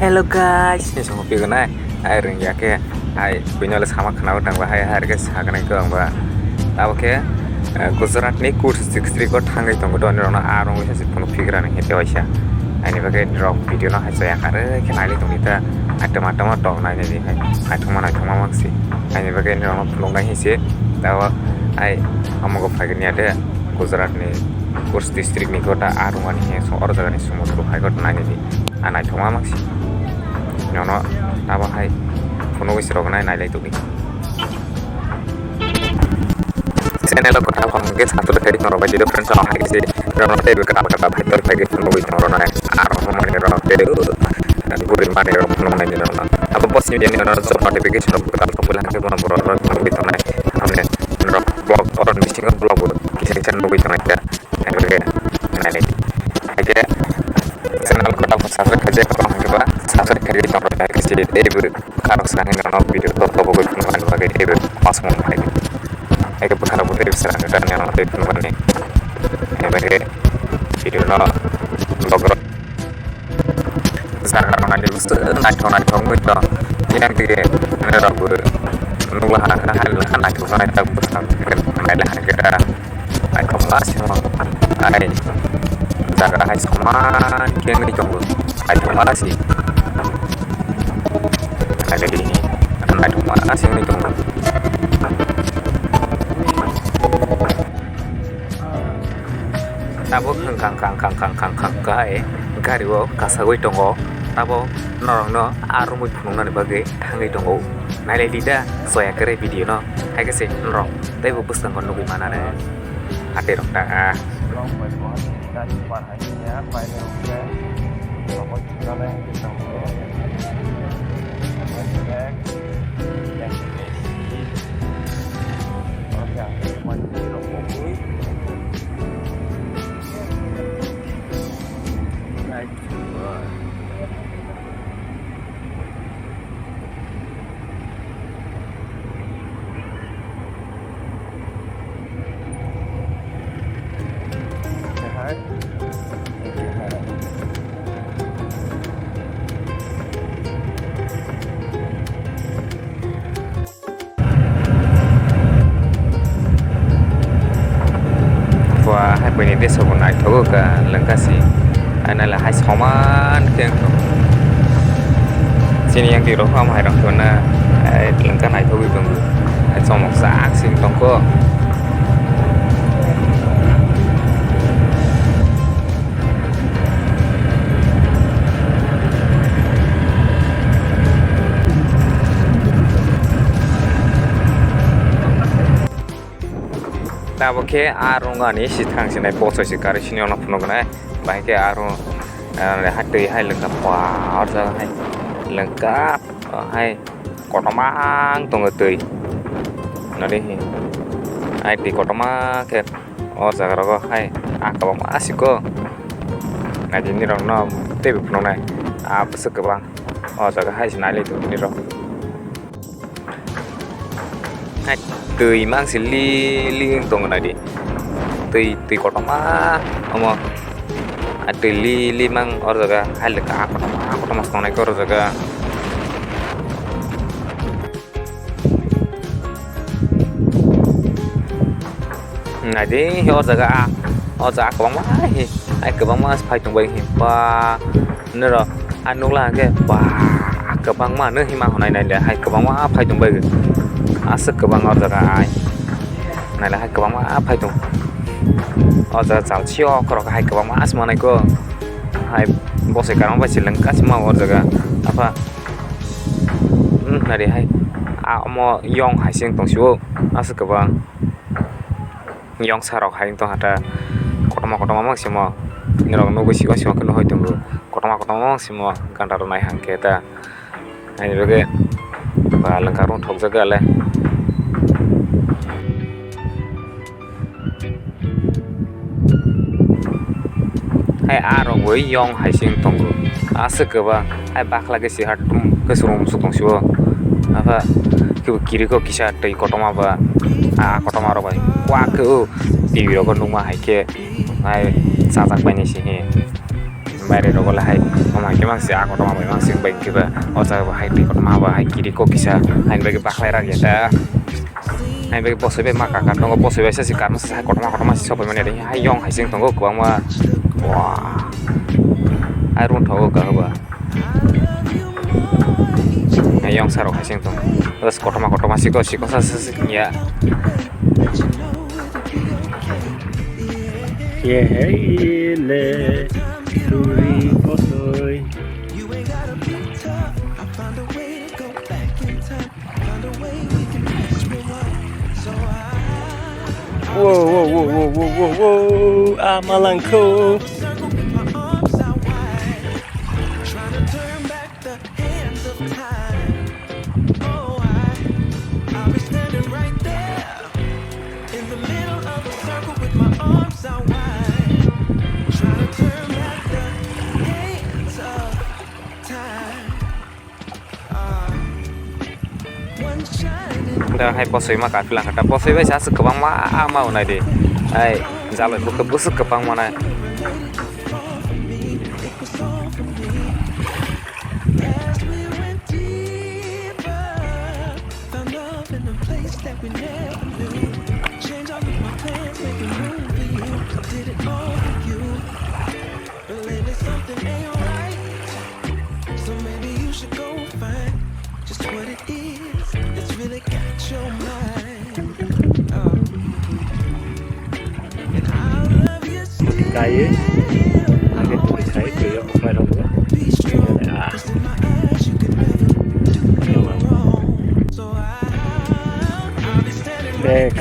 Hello guys, ini sama Pigo na. Ring ya ke, punya sama kenal tang bahaya harga sahaja ke angba. Tahu ke, Gujarat ni kurs 63 ko thangai tong do nirona arong wisa si puno pigra ni hete waisa. Ini bagai drop video na hasil ya kare kenali tong kita atama tok na ni hai. Atama maksi. Ini bagai nirona pulung na hisi. Tahu amogo pagi ni ada Gujarat ni kurs distrik ni kota arungan ni so or jaga ni sumutru hai ko na ni. Anai thoma maksi. Nyono tabo hai puno wisa rok na nai tu ni. Channel ko ta phang ke satu dari noro ba jido friends on hai se noro te be kata kata bhaitor phage puno wisa noro na aro mo ni noro te guri mane noro puno na ni noro abo posni ni noro so notification ko ta pula ke puno boro puno wisa na amne noro blog or missing blog kisi channel wisa na ka ai nai ake channel ko ta subscribe kaje ko ke ba subscribe kaje noro na kisi e bu karo sang ni noro video to to bo puno na ba ke e bu pas mo hai Eke putar putar bisa dan yang nanti penuh nih. Eke video no blogger. Sekarang nanti lusa naik gitu. Yang tiga nerabu nunggu hal naik lusa naik tak putar. Naik kita naik kelas semua. Jaga hai sama kian di jombo. Mana sih? Ada di ini. Naik mana sih ini jombo? Tabo kang gari wo kasagoi tongo tabo norong no arumui phunung nani bagai thangai tongo nailai lida soya kere video no hai kase norong taibo busang kon nugi mana ne ate rok ta Wah, hai punya dia sebut naik tu ke lengkasi. Ana là hai soman keng sini yang di roham hai rong tuna lengkan hai tu bung hai somok sak sing tongko Tabo ke arunga ni si thang sinai poso si kari sini ona puno gana baik ke arung hati hai lengkap wah orsa hai lengkap hai kotomang tunggu tui nari hai di kotomang ke orsa karo hai akabang asiko nah jadi rong no tebi puno nai apa sekebang orsa hai sinai itu ni rong hai tui mang si li tunggu nadi tui kotomang omo ada li mang orang jaga hal dekat aku mas nonai orang jaga nah deh orang jaga aku bang mai ke bang mas pai tung bang himpa nero anu lah ke ke bang mana hima honai nai dah ke bang ma pai tung bang asik ke bang orang jaga nai lah ke bang ma pai tung Oza chao chio karo hai ke bang mas manai ko hai bose karang ba silang kas ma or jaga apa nari hai mo yong hai sing tong shu as ke bang yong sarok hai tong hata kotoma mak simo nirong no bisi ko simo kan hoi tong kotoma mak simo kan tar nai hang ke ta hai roge ba langkarung thok jaga le hai arong wei yong hai sing tonggu asik ke ba hai bak lagi si hat ke surum su tong shu apa ke kiri ko kisah tei kotoma ba kotoma ro ba kwa ke ti ro ko numa hai ke hai sa sak ba ni si he বাইরে রগলে high মাইকে মাংসি আগত মামাই মাংসি বাইকিবা অজা high টিকট মাবা high কিরি kokisa hain bagi baklai ragi ta hain bagi posebe maka kan tongo posebe sasi kan sa kotoma si sopai mane dei hai yong hai sing tongo kwang ma wah ai run thogo ka ba hai yong saro hai sing tong terus kotoma si ko sa ya ye le turi kosoi Whoa, Amalanko. Dah hai posoi maka bilang kata posoi wes asik kebang mau nai deh hai jalan buka busuk kebang mana Kayu, ada tulis saya itu ya, offline apa? Back.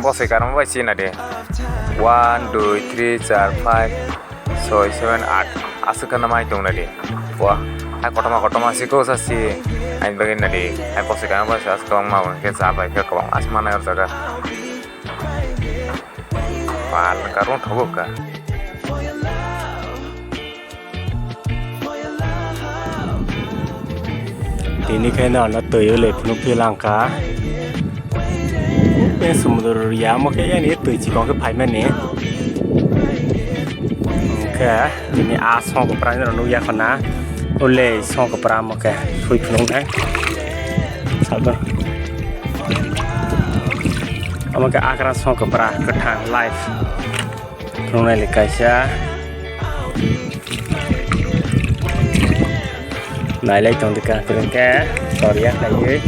Bos sekarang apa sih nade 1 2 3 4 5 6 7 8 asuk kan nama itu nade wah hai kotoma sih kau sasi hai bagian nade hai bos sekarang apa sih asuk kau mau ke sahabat ke kau asmana ya jaga pal karun thogo ka Ini kayaknya anak tuyul le penuh pilangka. Bên sumber ya mau kayak ini tuh chỉ có cái phải mà nè ok ini asong cái peran nó ya kana oleh song cái peran mau kayak suy phun đấy sabar ama cái akran song cái peran cái thang live phun này lấy sa này lấy trong cái cái sorry ya này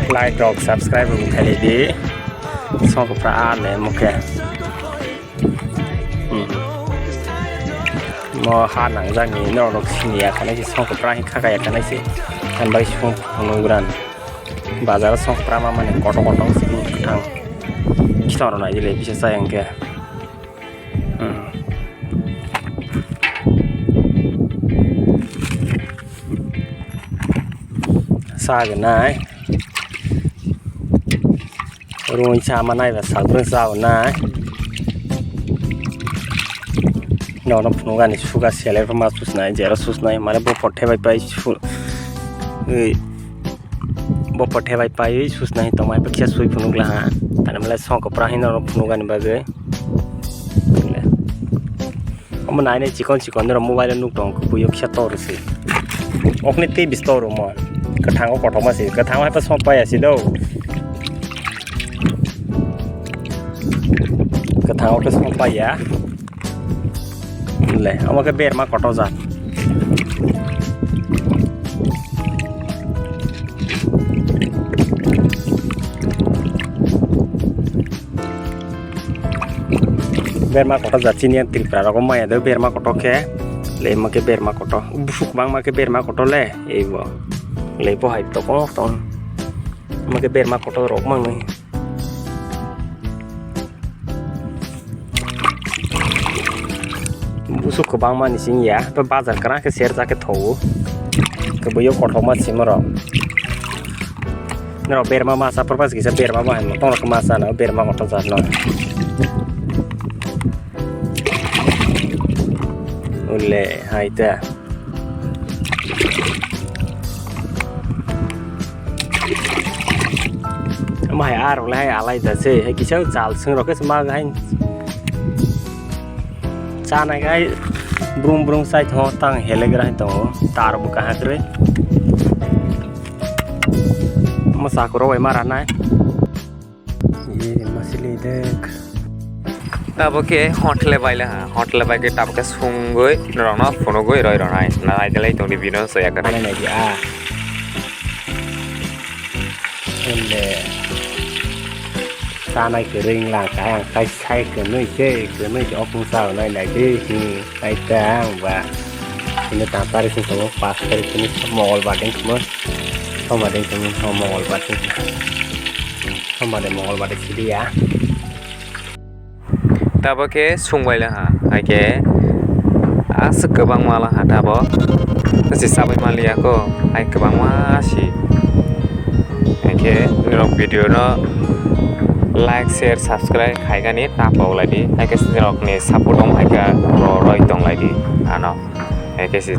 like drop subscribe một cái này đi xong cái pha này một cái mà hai nắng ra nghỉ nó xin nhà cái này thì xong cái pha khác cái này thì anh bay xuống nông dân bazar xong cái pha mà mình có xin thằng cái nào này thì bisa sayang cái xa cái này rồi cha mà này là sáu tuần sau này nó phun gan suga sele from sus này giờ sus này mà bộ phật hay bay bộ phật hay bay sus này tao mai bác sĩ suy phun là ha anh em lại xong cái pra nó phun gan bao giờ ông này chỉ còn nó mobile nó đong cái bùi xe to rồi xí ông này tì bít to rồi mà cái thằng có thằng mà xí cái thằng hay bắt xong bay xí đâu cái thằng cái xong bay á ले अब के बेर मा कटो जा बेर मा कटो जा चिनिया त्रिपुरा रको माया दे बेर मा कटो के ले मा के बेर मा कटो बुक बांग मा के बेर मा कटो ले एबो ले पो हाइ तो को ton मा के बेर मा कटो रok mang नै busuk ke bang mani sing ya pe bazar kara ke ser ja ke thou ke boyo kothom ma simaro no ber ma sa purpose ki sa ber ma ba no tong ke masa na ber ma kothom sa no ulle haita mà hay ar lại alai ta se hay cái cháu chal sưng rồi cái mà cái cha này cái brum brum sai thọ tang hele gra to tar bu kaha kre masa ko roi mara nai ye masili dek tabo ke hotle baila ha hotle bai ke tabo ke sungoi rona phono goi roi ronai na ai delai tong di bino so ya ka mana này dia ulle ta này cái ring là cái hàng tay say cái nơi chơi cái nơi cho không sao này này đi thì tay trang và ini tampar itu semua pas dari sini mall badeng semua sama badeng semua mall badeng sama ada mall badeng sini ya tabo ke sungbai la ha ai ke as kebang mala ha tabo si sabai malia ko ai kebang ma si ai ke nirok video no like share subscribe khai ga ni ta pau lai di ai ke nirok ni support ong ai ka ro roi tong lai di ano ai ke si